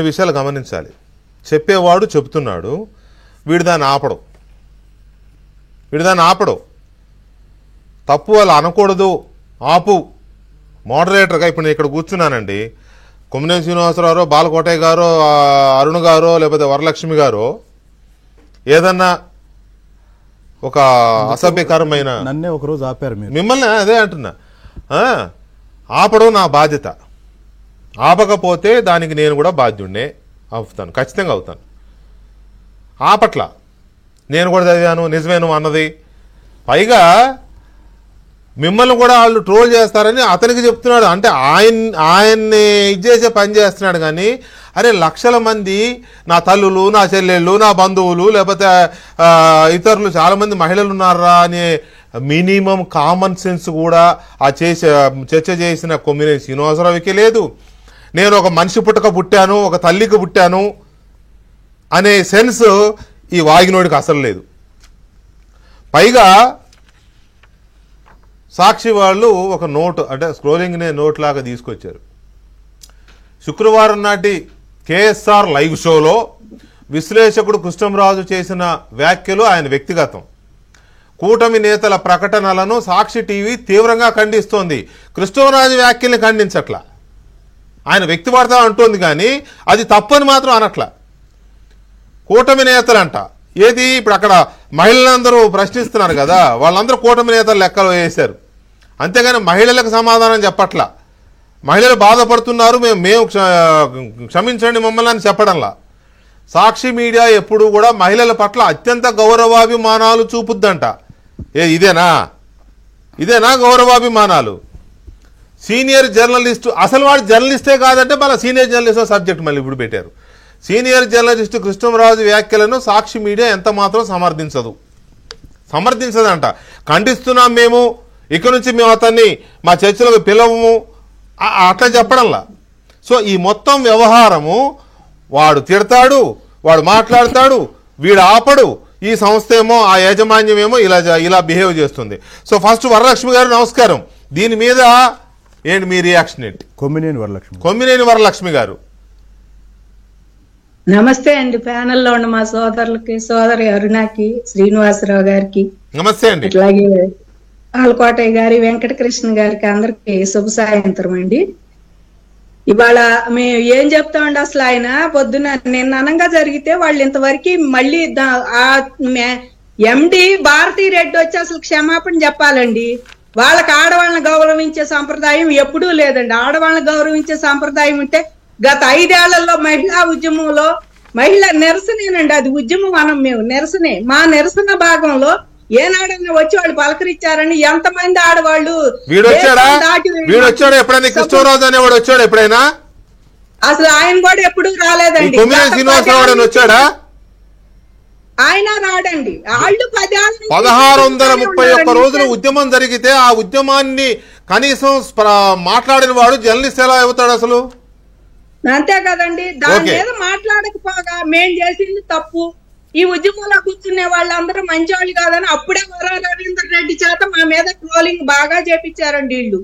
విషయాలు గమనించాలి. చెప్పేవాడు చెప్తున్నాడు, వీడు దాన్ని ఆపడు. తప్పు వాళ్ళు అనకూడదు, ఆపు. మోడరేటర్గా ఇప్పుడు నేను ఇక్కడ కూర్చున్నానండి, కొమ్మినేని శ్రీనివాసరావు, బాలకోటయ్య గారు, అరుణ్ గారు, లేకపోతే వరలక్ష్మి గారు ఏదన్నా ఒక అసభ్యకరమైన నన్నే ఒకరోజు ఆపారు మిమ్మల్ని, అదే అంటున్నా, ఆపడం నా బాధ్యత. ఆపకపోతే దానికి నేను కూడా బాధ్యుడినే అవుతాను, ఖచ్చితంగా అవుతాను. ఆపట్ల నేను కూడా చదివాను, నిజమేను అన్నది. పైగా మిమ్మల్ని కూడా వాళ్ళు ట్రోల్ చేస్తారని అతనికి చెప్తున్నాడు. అంటే ఆయన్ని ఇది చేసే పని చేస్తున్నాడు. కానీ అరే, లక్షల మంది నా తల్లులు, నా చెల్లెళ్ళు, నా బంధువులు, లేకపోతే ఇతరులు చాలామంది మహిళలు ఉన్నారా అనే మినిమం కామన్ సెన్స్ కూడా ఆ చర్చ చేసిన కొమ్మినేని శ్రీనివాసరావుకి లేదు. నేను ఒక మనిషి పుట్టాను, ఒక తల్లికి పుట్టాను అనే సెన్స్ ఈ వాగినోడికి అసలు లేదు. పైగా సాక్షి వాళ్ళు ఒక నోట్, అంటే స్క్రోలింగ్నే నోట్ లాగా తీసుకొచ్చారు. శుక్రవారం నాటి కేఎస్ఆర్ లైవ్ షోలో విశ్లేషకుడు కృష్ణంరాజు చేసిన వ్యాఖ్యలు ఆయన వ్యక్తిగతం. కూటమి నేతల ప్రకటనలను సాక్షి టీవీ తీవ్రంగా ఖండిస్తోంది. కృష్ణంరాజు వ్యాఖ్యల్ని ఖండించట్లా, ఆయన వ్యక్తివార్త అంటోంది, కానీ అది తప్పని మాత్రం అనట్లా. కూటమి నేతలంట ఏది, ఇప్పుడు అక్కడ మహిళలందరూ ప్రశ్నిస్తున్నారు కదా, వాళ్ళందరూ కూటమి నేతలు లెక్కలు వేశారు. అంతేగాని మహిళలకు సమాధానం చెప్పట్లా. మహిళలు బాధపడుతున్నారు, మేము క్షమించండి మమ్మల్ని అని చెప్పడంలా. సాక్షి మీడియా ఎప్పుడు కూడా మహిళల పట్ల అత్యంత గౌరవాభిమానాలు చూపుద్దంట. ఇదేనా గౌరవాభిమానాలు? సీనియర్ జర్నలిస్టు, అసలు వాడు జర్నలిస్టే కాదంటే మళ్ళీ సీనియర్ జర్నలిస్ట్ సబ్జెక్ట్ మళ్ళీ ఇప్పుడు పెట్టారు. సీనియర్ జర్నలిస్టు కృష్ణంరాజు వ్యాఖ్యలను సాక్షి మీడియా ఎంత మాత్రం సమర్థించదంట. ఖండిస్తున్నాం మేము, ఇక నుంచి మేము అతన్ని మా చర్చలకు పిలవము అట్లా చెప్పడంలా. సో ఈ మొత్తం వ్యవహారము, వాడు తిడతాడు, వాడు మాట్లాడతాడు, వీడు ఆపడు, ఈ సంస్థ ఏమో, ఆ యాజమాన్యం ఏమో ఇలా బిహేవ్ చేస్తుంది. సో ఫస్ట్ వరలక్ష్మి గారు నమస్కారం. దీని మీద ఏంటి మీ రియాక్షన్ ఏంటి? కొమ్మినేని వరలక్ష్మి గారు నమస్తే అండి. ప్యానెల్లో ఉన్న మా సోదరులకి, సోదరి అరుణకి, శ్రీనివాసరావు గారికి నమస్తే అండి. అట్లాగే బాలకోటయ్య గారి, వెంకటకృష్ణ గారికి అందరికి శుభ సాయంత్రం అండి. ఇవాళ మేము ఏం చెప్తామండి, అసలు ఆయన పొద్దున నిన్న అనంగా జరిగితే వాళ్ళు ఇంతవరకు మళ్ళీ ఎండి భారతీ రెడ్డి వచ్చి అసలు క్షమాపణ చెప్పాలండి. వాళ్ళకి ఆడవాళ్ళని గౌరవించే సంప్రదాయం ఎప్పుడూ లేదండి. ఆడవాళ్ళని గౌరవించే సంప్రదాయం ఉంటే గత 5 ఏళ్లలో మహిళా ఉద్యమంలో మహిళ నిరసనేనండి, అది ఉద్యమం మేము నిరసనే. మా నిరసన భాగంలో ఏనాడైనా వచ్చి వాళ్ళు పలకరించారని ఎంతమంది ఆడవాళ్ళు ఎప్పుడైనా అసలు ఆయన కూడా ఎప్పుడు రాలేదండి. ఆయన రాడండి. వాళ్ళు 1631 రోజులు ఉద్యమం జరిగితే ఆ ఉద్యమాన్ని కనీసం మాట్లాడిన వాడు జర్నలిస్ట్ ఎలా అవుతాడు అసలు? అంతే కదండి. దాని మీద మాట్లాడకపోగా మేం చేసింది తప్పు, ఈ ఉద్యమంలో కూర్చునే వాళ్ళందరూ మంచి వాళ్ళు కాదని అప్పుడే వర రవీంద్ర రెడ్డి చేత మా మీద ట్రోలింగ్ బాగా చేపించారండి వీళ్ళు.